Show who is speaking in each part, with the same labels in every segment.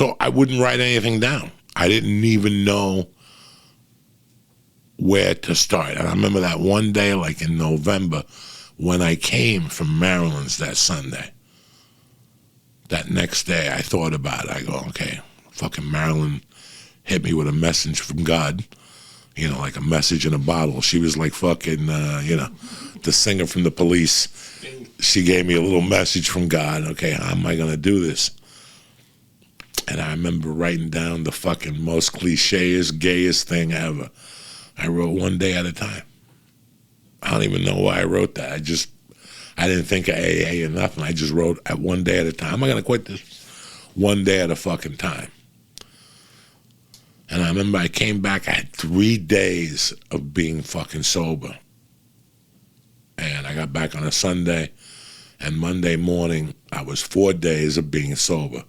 Speaker 1: So I wouldn't write anything down. I didn't even know where to start. And I remember that one day, like in November, when I came from Maryland's that Sunday. That next day, I thought about it. I go, okay, fucking Marilyn hit me with a message from God, you know, like a message in a bottle. She was like fucking, you know, the singer from The Police. She gave me a little message from God. Okay, how am I going to do this? And I remember writing down the fucking most clicheest, gayest thing ever. I wrote one day at a time. I don't even know why I wrote that. I didn't think of AA or nothing. I just wrote at one day at a time. I'm going to quit this one day at a fucking time. And I remember I came back. I had 3 days of being fucking sober. And I got back on a Sunday. And Monday morning, I was 4 days of being sober.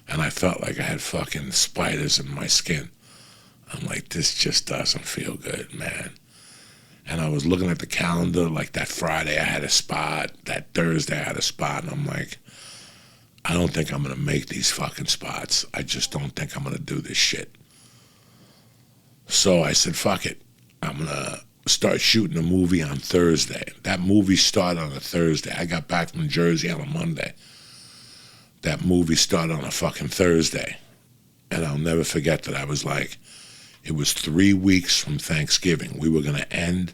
Speaker 1: And I felt like I had fucking spiders in my skin. I'm like, this just doesn't feel good, man. And I was looking at the calendar, like that Friday I had a spot, that Thursday I had a spot, and I'm like, I don't think I'm going to make these fucking spots. I just don't think I'm going to do this shit. So I said, fuck it. I'm going to start shooting a movie on Thursday. That movie started on a Thursday. I got back from Jersey on a Monday. That movie started on a fucking Thursday. And I'll never forget that I was like, it was 3 weeks from Thanksgiving. We were going to end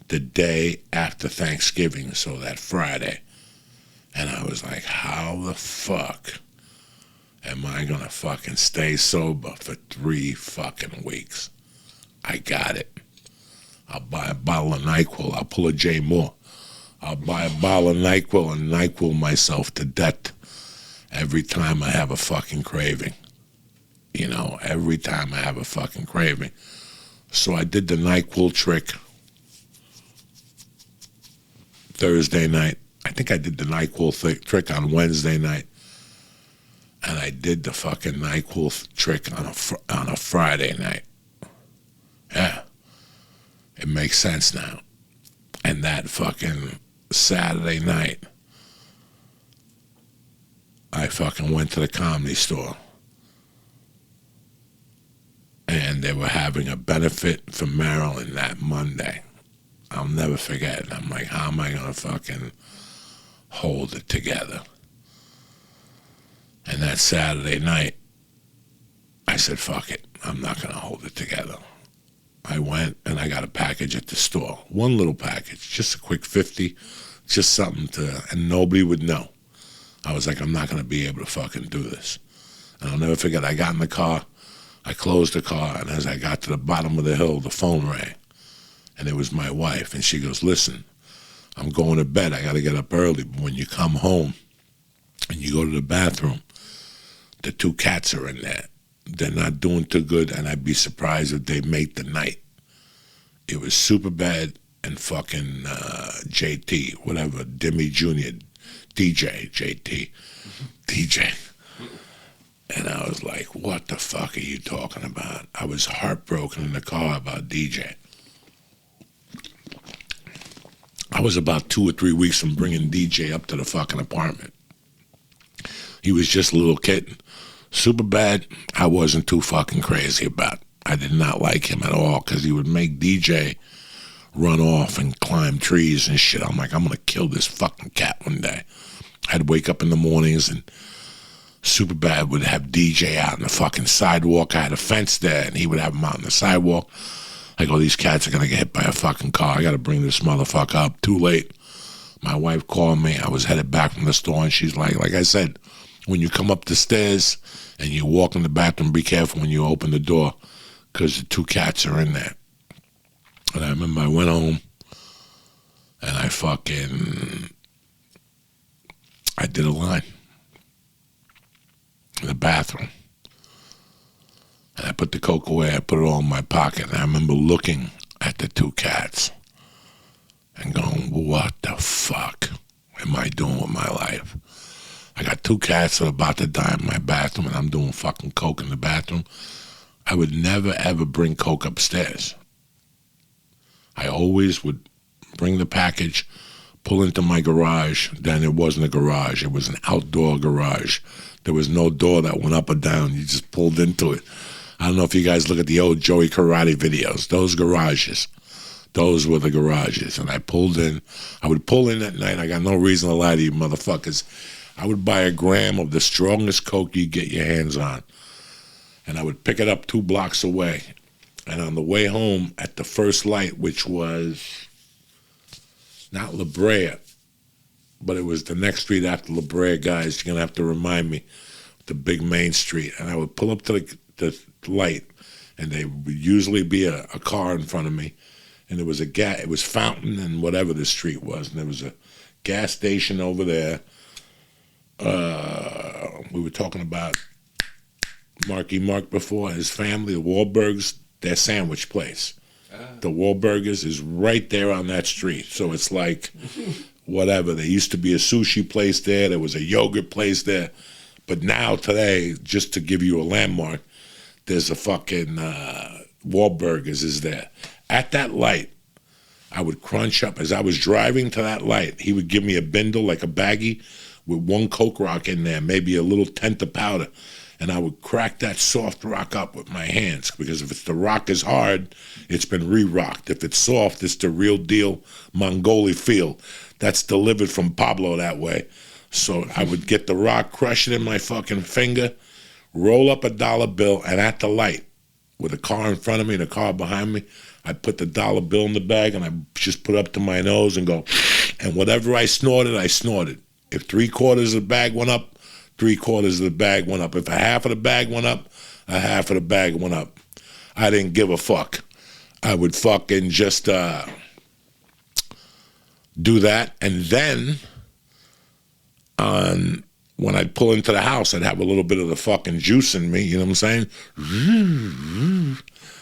Speaker 1: the day after Thanksgiving, so that Friday. And I was like, how the fuck am I going to fucking stay sober for 3 fucking weeks? I got it. I'll buy a bottle of NyQuil. I'll pull a J Moore. I'll buy a bottle of NyQuil and NyQuil myself to death every time I have a fucking craving. You know, every time I have a fucking craving. So I did the NyQuil trick Thursday night. I think I did the NyQuil trick on Wednesday night. And I did the fucking NyQuil trick on a Friday night. Yeah. It makes sense now. And that fucking Saturday night, I fucking went to the Comedy Store. And they were having a benefit for Maryland that Monday. I'll never forget it. I'm like, how am I going to fucking hold it together? And that Saturday night, I said, fuck it. I'm not going to hold it together. I went and I got a package at the store. One little package, just a quick 50, just something and nobody would know. I was like, I'm not going to be able to fucking do this. And I'll never forget, I got in the car. I closed the car, and as I got to the bottom of the hill, the phone rang. And it was my wife, and she goes, listen, I'm going to bed. I got to get up early. But when you come home and you go to the bathroom, the 2 cats are in there. They're not doing too good, and I'd be surprised if they make the night. It was Superbad and fucking JT, whatever, Dimmy Jr., DJ, JT, DJ. And I was like, what the fuck are you talking about? I was heartbroken in the car about DJ. I was about 2 or 3 weeks from bringing DJ up to the fucking apartment. He was just a little kitten. Superbad, I wasn't too fucking crazy about. I did not like him at all because he would make DJ run off and climb trees and shit. I'm like, I'm going to kill this fucking cat one day. I'd wake up in the mornings and Superbad would have DJ out on the fucking sidewalk. I had a fence there, and he would have him out on the sidewalk. I go, these cats are going to get hit by a fucking car. I got to bring this motherfucker up. Too late. My wife called me. I was headed back from the store, and she's like I said, when you come up the stairs and you walk in the bathroom, be careful when you open the door because the 2 cats are in there. And I remember I went home, and I did a line in the bathroom. And I put the coke away, I put it all in my pocket, and I remember looking at the 2 cats and going, what the fuck am I doing with my life? I got 2 cats that are about to die in my bathroom, and I'm doing fucking coke in the bathroom. I would never, ever bring coke upstairs. I always would bring the package, pull into my garage. Then it wasn't a garage. It was an outdoor garage. There was no door that went up or down. You just pulled into it. I don't know if you guys look at the old Joey Karate videos. Those garages. Those were the garages. And I pulled in. I would pull in at night. I got no reason to lie to you motherfuckers. I would buy a gram of the strongest coke you get your hands on. And I would pick it up 2 blocks away. And on the way home at the first light, which was not La Brea, but it was the next street after La Brea, guys. You're going to have to remind me. The big main street. And I would pull up to the light, and there would usually be a car in front of me. And there was it was Fountain and whatever the street was. And there was a gas station over there. We were talking about Marky Mark before, his family, the Wahlbergs, their sandwich place. The Wahlburgers is right there on that street. So it's like, whatever. There used to be a sushi place there. There was a yogurt place there. But now, today, just to give you a landmark, there's a fucking Wahlburgers is there. At that light, I would crunch up. As I was driving to that light, he would give me a bindle, like a baggie, with 1 Coke Rock in there, maybe a little tent of powder. And I would crack that soft rock up with my hands, because if the rock is hard, it's been re-rocked. If it's soft, it's the real deal Mongoli feel. That's delivered from Pablo that way. So I would get the rock, crush it in my fucking finger, roll up a dollar bill, and at the light, with a car in front of me and a car behind me, I'd put the dollar bill in the bag, and I'd just put it up to my nose and go, and whatever I snorted, I snorted. If 3/4 of the bag went up, 3/4 of the bag went up. If a half of the bag went up, a half of the bag went up. I didn't give a fuck. I would fucking just do that. And then when I'd pull into the house, I'd have a little bit of the fucking juice in me. You know what I'm saying?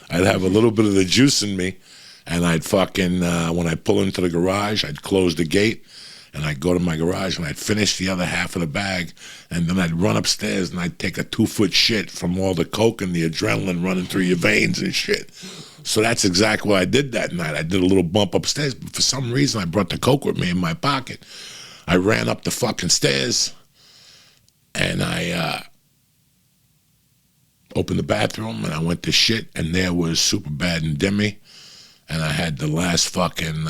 Speaker 1: I'd have a little bit of the juice in me. And I'd fucking, when I pull into the garage, I'd close the gate. And I'd go to my garage and I'd finish the other half of the bag. And then I'd run upstairs and I'd take a 2-foot shit from all the coke and the adrenaline running through your veins and shit. So that's exactly what I did that night. I did a little bump upstairs, but for some reason I brought the coke with me in my pocket. I ran up the fucking stairs and I opened the bathroom and I went to shit, and there was Superbad and Demi. And I had the last fucking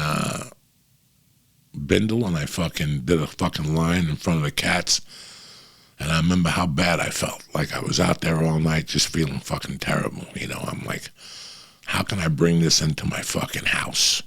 Speaker 1: bindle, and I fucking did a fucking line in front of the cats. And I remember how bad I felt. Like I was out there all night just feeling fucking terrible. You know, I'm like, how can I bring this into my fucking house?